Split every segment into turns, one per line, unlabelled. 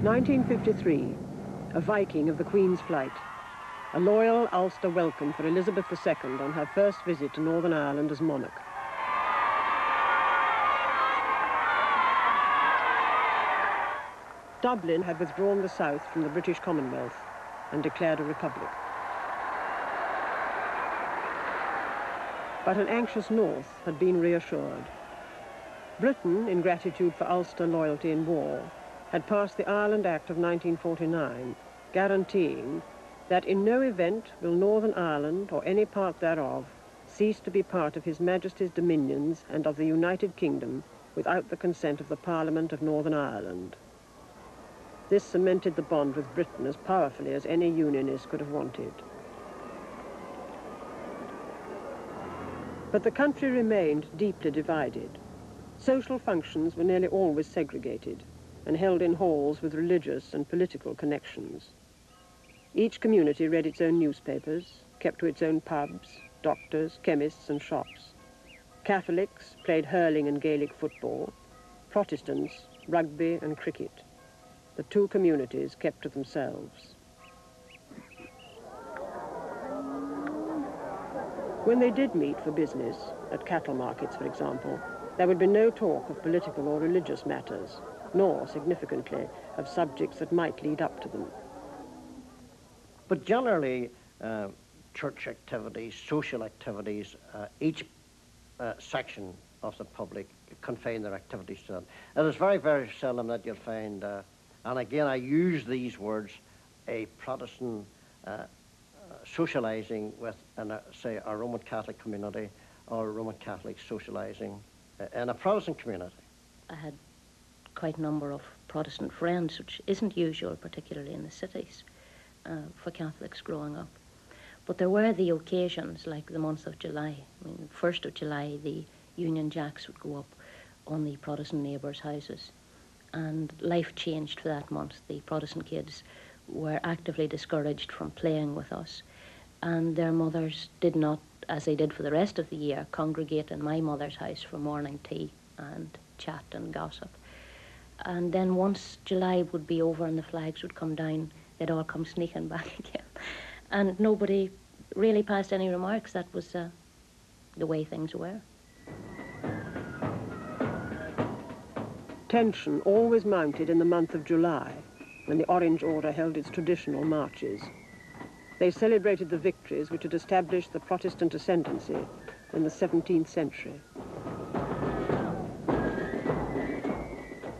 1953, a Viking of the Queen's flight. A loyal Ulster welcome for Elizabeth II on her first visit to Northern Ireland as monarch. Dublin had withdrawn the South from the British Commonwealth and declared a republic. But an anxious North had been reassured. Britain, in gratitude for Ulster loyalty in war, had passed the Ireland Act of 1949, guaranteeing that in no event will Northern Ireland, or any part thereof, cease to be part of His Majesty's dominions and of the United Kingdom without the consent of the Parliament of Northern Ireland. This cemented the bond with Britain as powerfully as any Unionist could have wanted. But the country remained deeply divided. Social functions were nearly always segregated and held in halls with religious and political connections. Each community read its own newspapers, kept to its own pubs, doctors, chemists and shops. Catholics played hurling and Gaelic football, Protestants rugby and cricket. The two communities kept to themselves. When they did meet for business, at cattle markets for example, there would be no talk of political or religious matters, nor, significantly, of subjects that might lead up to them.
But generally, church activities, social activities, each section of the public confine their activities to that. It is very, very seldom that you'll find, and again I use these words, a Protestant socialising with, say, a Roman Catholic community or Roman Catholic socialising in a Protestant community.
I had quite a number of Protestant friends, which isn't usual, particularly in the cities, for Catholics growing up. But there were the occasions, like the month of July. I mean, 1st of July, the Union Jacks would go up on the Protestant neighbours' houses. And life changed for that month. The Protestant kids were actively discouraged from playing with us. And their mothers did not, as they did for the rest of the year, congregate in my mother's house for morning tea and chat and gossip. And then once July would be over and the flags would come down, they'd all come sneaking back again. And nobody really passed any remarks. That was the way things were.
Tension always mounted in the month of July, when the Orange Order held its traditional marches. They celebrated the victories which had established the Protestant ascendancy in the 17th century.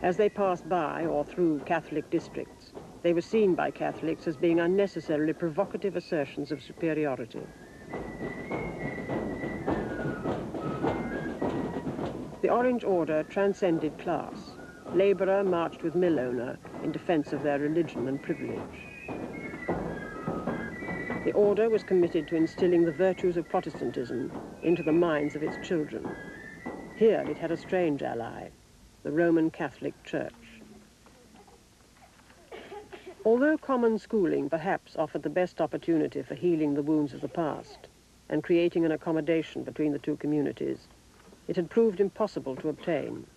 As they passed by or through Catholic districts, they were seen by Catholics as being unnecessarily provocative assertions of superiority. The Orange Order transcended class. Labourer marched with mill owner in defence of their religion and privilege. The order was committed to instilling the virtues of Protestantism into the minds of its children. Here it had a strange ally, the Roman Catholic Church. Although common schooling perhaps offered the best opportunity for healing the wounds of the past and creating an accommodation between the two communities, it had proved impossible to obtain.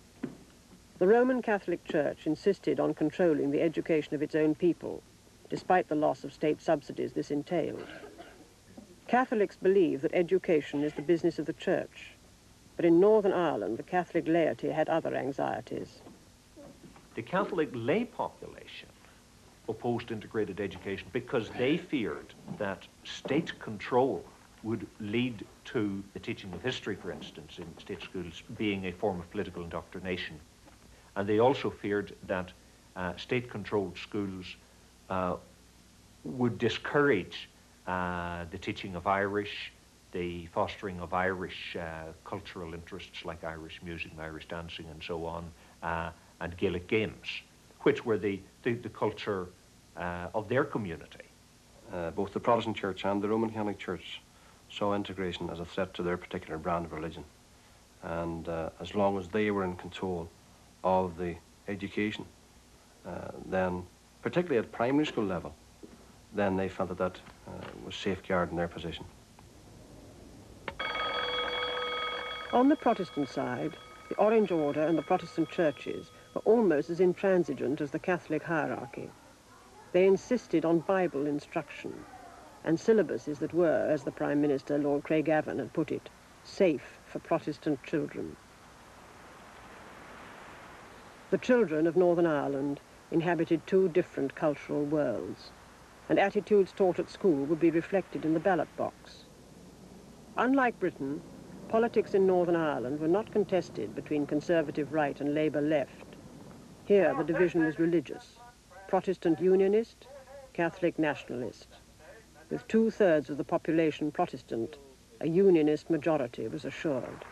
The Roman Catholic Church insisted on controlling the education of its own people, despite the loss of state subsidies this entailed. Catholics believe that education is the business of the Church, but in Northern Ireland the Catholic laity had other anxieties.
The Catholic lay population opposed integrated education because they feared that state control would lead to the teaching of history, for instance, in state schools being a form of political indoctrination. And they also feared that state-controlled schools would discourage the teaching of Irish, the fostering of Irish cultural interests like Irish music and Irish dancing and so on, and Gaelic games, which were the culture of their community.
Both the Protestant Church and the Roman Catholic Church saw integration as a threat to their particular brand of religion. And as long as they were in control of the education, then, particularly at primary school level, then they felt that that was safeguarding their position.
On the Protestant side, the Orange Order and the Protestant churches were almost as intransigent as the Catholic hierarchy. They insisted on Bible instruction and syllabuses that were, as the Prime Minister, Lord Craigavon, had put it, safe for Protestant children. The children of Northern Ireland inhabited two different cultural worlds, and attitudes taught at school would be reflected in the ballot box. Unlike Britain, politics in Northern Ireland were not contested between Conservative right and Labour left. Here the division was religious, Protestant Unionist, Catholic Nationalist. With 2/3 of the population Protestant, a Unionist majority was assured.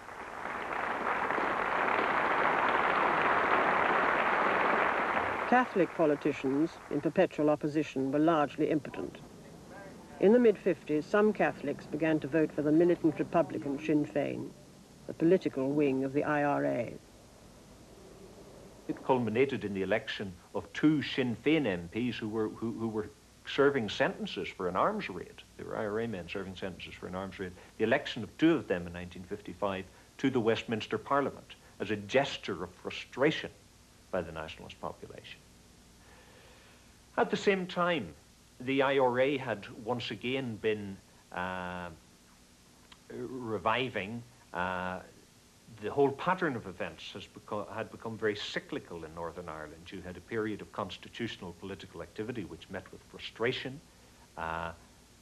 Catholic politicians, in perpetual opposition, were largely impotent. In the mid-50s, some Catholics began to vote for the militant Republican Sinn Féin, the political wing of the IRA.
It culminated in the election of two Sinn Féin MPs who were serving sentences for an arms raid. They were IRA men serving sentences for an arms raid. The election of two of them in 1955 to the Westminster Parliament as a gesture of frustration by the nationalist population. At the same time, the IRA had once again been reviving. The whole pattern of events had become very cyclical in Northern Ireland. You had a period of constitutional political activity which met with frustration,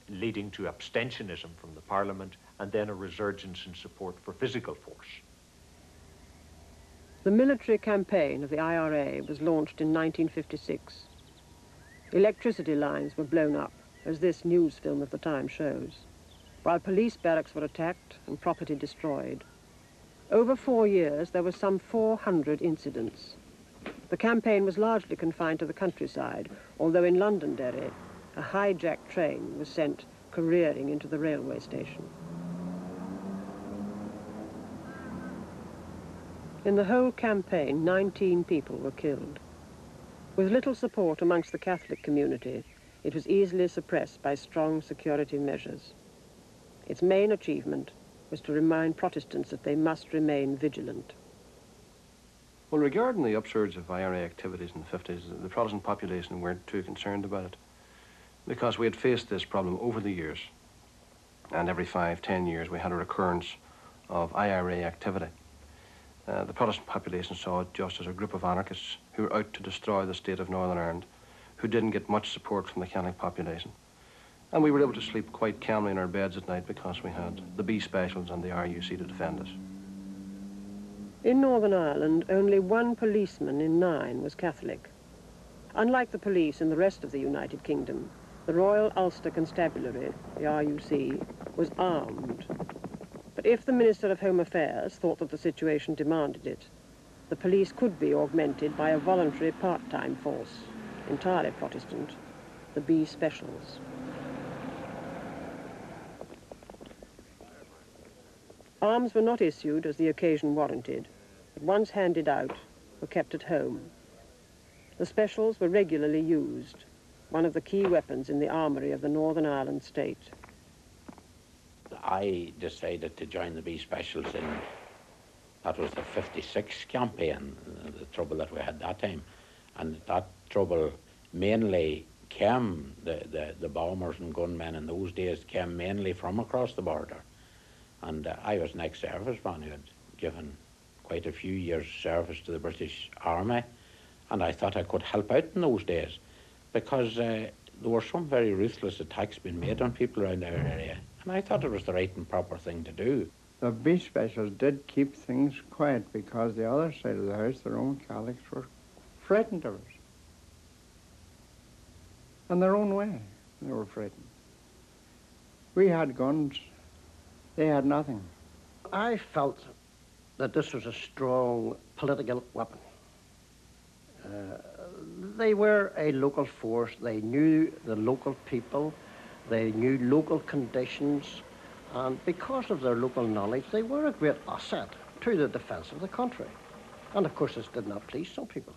leading to abstentionism from the Parliament, and then a resurgence in support for physical force.
The military campaign of the IRA was launched in 1956. Electricity lines were blown up, as this news film of the time shows, while police barracks were attacked and property destroyed. Over 4 years, there were some 400 incidents. The campaign was largely confined to the countryside, although in Londonderry, a hijacked train was sent careering into the railway station. In the whole campaign, 19 people were killed. With little support amongst the Catholic community, it was easily suppressed by strong security measures. Its main achievement was to remind Protestants that they must remain vigilant.
Well, regarding the upsurge of IRA activities in the 50s, the Protestant population weren't too concerned about it, because we had faced this problem over the years, and every 5-10 years we had a recurrence of IRA activity. The Protestant population saw it just as a group of anarchists who were out to destroy the state of Northern Ireland, who didn't get much support from the Catholic population. And we were able to sleep quite calmly in our beds at night because we had the B Specials and the RUC to defend us.
In Northern Ireland, only 1 policeman in 9 was Catholic. Unlike the police in the rest of the United Kingdom, the Royal Ulster Constabulary, the RUC, was armed. But if the Minister of Home Affairs thought that the situation demanded it, the police could be augmented by a voluntary part-time force, entirely Protestant, the B Specials. Arms were not issued as the occasion warranted, but once handed out, were kept at home. The Specials were regularly used, one of the key weapons in the armoury of the Northern Ireland state.
I decided to join the B Specials in, that was the 56 campaign, the trouble that we had that time. And that trouble mainly came, the bombers and gunmen in those days came mainly from across the border. And I was an ex-serviceman who had given quite a few years' service to the British Army, and I thought I could help out in those days because there were some very ruthless attacks being made on people around our area, and I thought it was the right and proper thing to do.
The B Specials did keep things quiet because the other side of the house, the Roman Catholics, were frightened of us. In their own way, they were frightened. We had guns. They had nothing.
I felt that this was a strong political weapon. They were a local force. They knew the local people. They knew local conditions. And because of their local knowledge, they were a great asset to the defence of the country. And of course, this did not please some people.